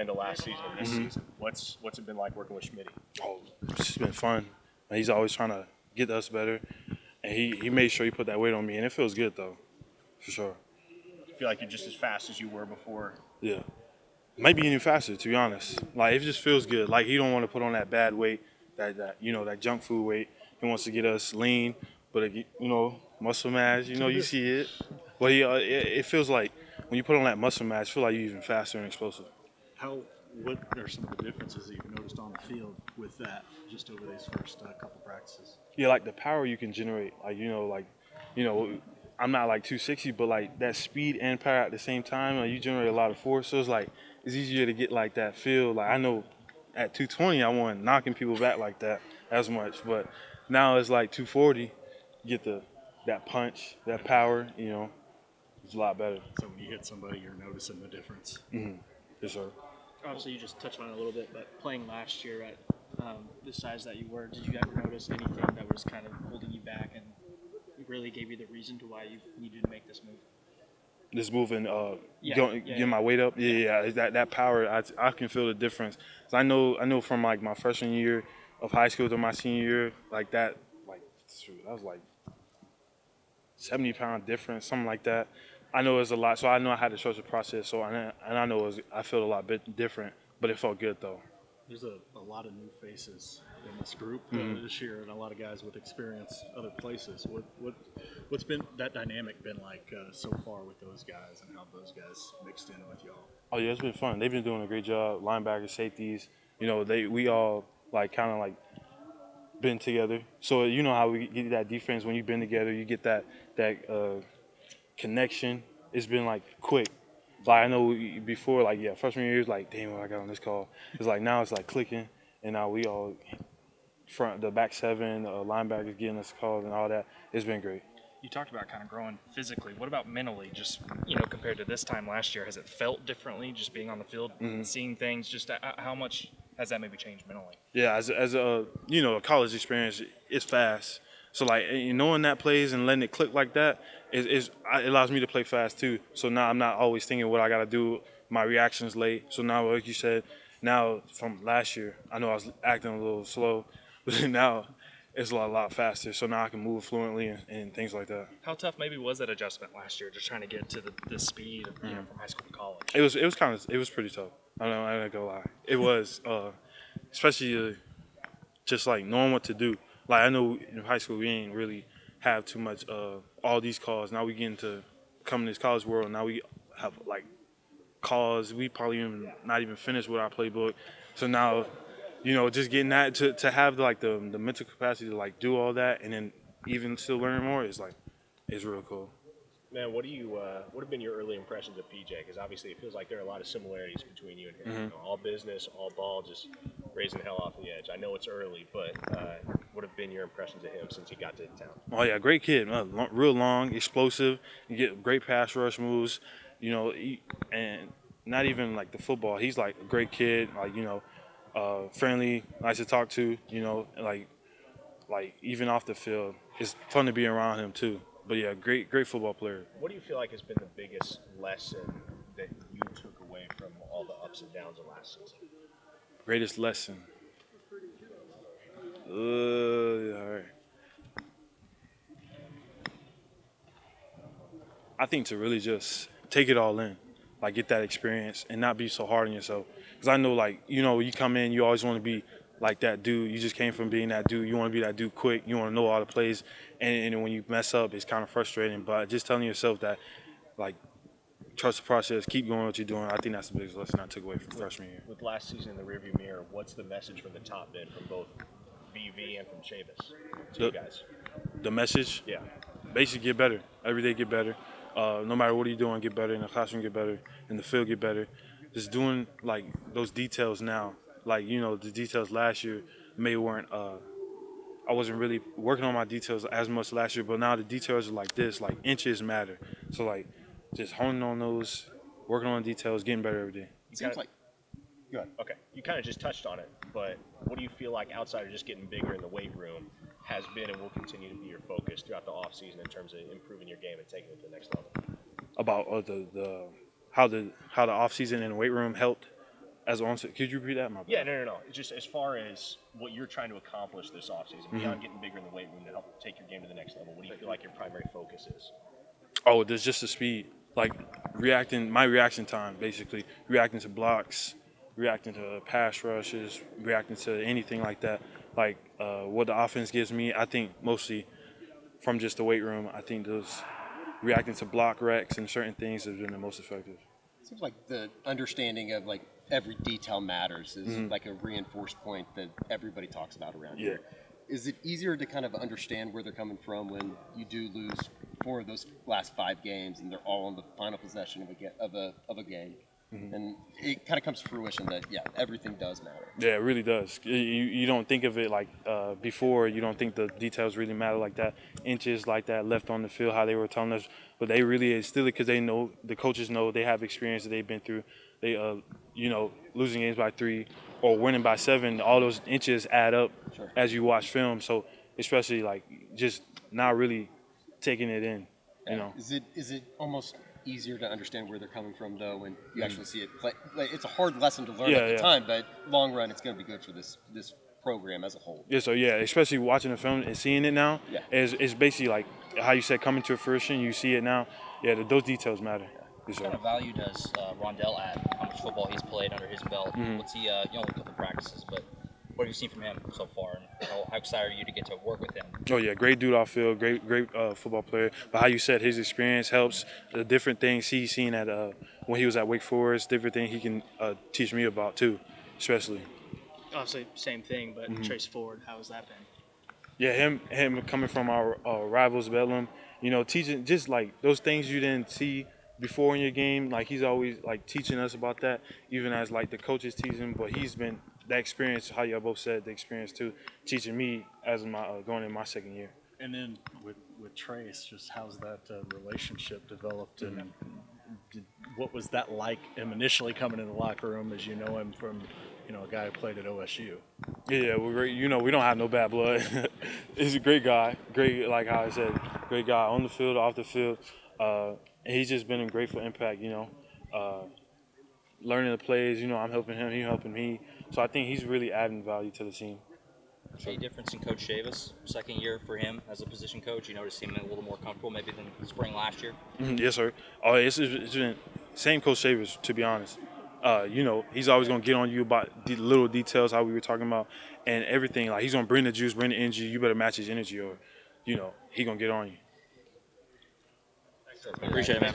end of last season and this season. What's it been like working with Schmitty? Oh, it's been fun. He's always trying to get us better, and he made sure he put that weight on me, and it feels good though, for sure. I feel like you're just as fast as you were before. Yeah, maybe even faster to be honest. Like it just feels good. Like he don't want to put on that bad weight, that junk food weight. He wants to get us lean, but muscle mass. You see it, but it feels like when you put on that muscle mass, you feel like you're even faster and explosive. What are some of the differences that you've noticed on the field with that just over these first couple practices? Yeah, like the power you can generate. I'm not like 260, but like that speed and power at the same time, you generate a lot of force. So it's easier to get like that feel. Like I know at 220, I wasn't knocking people back like that as much, but now it's like 240, you get that punch, that power. It's a lot better. So when you hit somebody, you're noticing the difference. Yes, sir. Obviously, you just touched on it a little bit, but playing last year at the size that you were, did you ever notice anything that was kind of holding you back and really gave you the reason to why you needed to make this move? This moving, Yeah. getting my weight up. Yeah. That power, I can feel the difference. 'Cause I know from like my freshman year of high school to my senior year, like that, that was like 70-pound difference, something like that. I know it's a lot, so I know I had to trust the process. So I know I felt a lot bit different, but it felt good though. There's a lot of new faces in this group this year, and a lot of guys with experience other places. What's been that dynamic been like so far with those guys, and how those guys mixed in with y'all? Oh yeah, it's been fun. They've been doing a great job. Linebackers, safeties. We all like kind of like been together. So you know how we get that defense when you've been together. You get that connection. It's been like quick. Like I know before, like freshman year, it was like, damn, when I got on this call. It's like now it's like clicking, and now we all the back seven, linebackers getting us calls and all that. It's been great. You talked about kind of growing physically. What about mentally? Just compared to this time last year, has it felt differently? Just being on the field, seeing things. Just how much has that maybe changed mentally? Yeah, as a a college experience, it's fast. So like knowing that plays and letting it click like that it allows me to play fast too. So now I'm not always thinking what I got to do. My reactions late. So now, like you said, now from last year, I know I was acting a little slow, but now it's a lot faster. So now I can move fluently and things like that. How tough maybe was that adjustment last year, just trying to get to the speed of, from high school to college? It was pretty tough. I'm not gonna lie. It was, especially just like knowing what to do. Like I know in high school we ain't really have too much all these calls. Now we get into coming to this college world. Now we have like calls. We probably even not even finished with our playbook. So now, just getting that to have the mental capacity to like do all that and then even still learn more is real cool. Man, what have been your early impressions of PJ? Because obviously it feels like there are a lot of similarities between you and him. All business, all ball, just raising hell off the edge. I know it's early, but what have been your impressions of him since he got to town? Oh yeah, great kid, real long, explosive. You get great pass rush moves, and not even like the football. He's like a great kid, friendly, nice to talk to. Like even off the field, it's fun to be around him too. But yeah, great football player. What do you feel like has been the biggest lesson that you took away from all the ups and downs of last season? Greatest lesson. All right. I think to really just take it all in, like get that experience and not be so hard on yourself. Because I know, you come in, you always want to be like that dude. You just came from being that dude. You want to be that dude quick. You want to know all the plays. And when you mess up, it's kind of frustrating. But just telling yourself that, like, trust the process, keep doing what you're doing. I think that's the biggest lesson I took away from freshman year. With last season in the rearview mirror, what's the message from the top end from both VV and from Chavis to you guys? The message? Yeah. Basically, get better. Every day, get better. No matter what you're doing, get better. In the classroom, get better. In the field, get better. Just doing, like, those details now. Like, the details last year weren't I wasn't really working on my details as much last year, but now the details are like this, like inches matter. So like just honing on those, working on details, getting better every day. It seems like go ahead. Okay. You kind of just touched on it, but what do you feel like outside of just getting bigger in the weight room has been and will continue to be your focus throughout the offseason in terms of improving your game and taking it to the next level? About how the offseason and weight room helped. as on. Could you repeat that? My bad. Yeah, no. It's just as far as what you're trying to accomplish this offseason, beyond getting bigger in the weight room to help take your game to the next level, what do you feel like your primary focus is? Oh, there's just the speed, like my reaction time, basically reacting to blocks, reacting to pass rushes, reacting to anything like that. Like what the offense gives me, I think mostly from just the weight room. I think those reacting to block recs and certain things have been the most effective. Seems like the understanding of like every detail matters is like a reinforced point that everybody talks about around Yeah. here. Is it easier to kind of understand where they're coming from when you do lose 4 of those last 5 games and they're all on the final possession of a game? And it kind of comes to fruition that everything does matter. Yeah, it really does. You don't think of it like before. You don't think the details really matter like that. Inches like that left on the field, how they were telling us. But they really is still because they know, the coaches know, they have experience that they've been through. They, losing games by 3 or winning by 7, all those inches add up as you watch film. So especially like just not really taking it in, you know. Is it almost easier to understand where they're coming from though when you actually see it play? Like, it's a hard lesson to learn at the time, but long run it's going to be good for this program as a whole. Yeah, so especially watching the film and seeing it now, is basically like how you said, coming to fruition. You see it now. Yeah, those details matter. What kind of value does Rondell add? How much football he's played under his belt? What's he? Only a couple practices, but what have you seen from him so far? And how excited are you to get to work with him? Oh yeah, great dude off field, great football player. But how you said, his experience helps. The different things he's seen at when he was at Wake Forest, different things he can teach me about too, especially. Obviously, same thing, but Trace Ford, how has that been? Yeah, him coming from our rivals, Bedlam, teaching just like those things you didn't see before in your game. Like he's always like teaching us about that, even as like the coaches teaching. But he's been that experience, how y'all both said, the experience too, teaching me as my going in my second year. And then with Trace, just how's that relationship developed, and what was that like him initially coming in the locker room, as you know him from a guy who played at OSU? Yeah, we're great. We don't have no bad blood. He's a great guy, great, like how I said, great guy on the field, off the field. And he's just been a grateful impact. Learning the plays. I'm helping him, he's helping me. So I think he's really adding value to the team. Any difference in Coach Davis, second year for him as a position coach? You notice him a little more comfortable maybe than spring last year? Yes, sir. Oh, it's been same Coach Shavers, to be honest. He's always going to get on you about the little details, how we were talking about, and everything. Like, he's going to bring the juice, bring the energy. You better match his energy or, he's going to get on you. Appreciate it, man.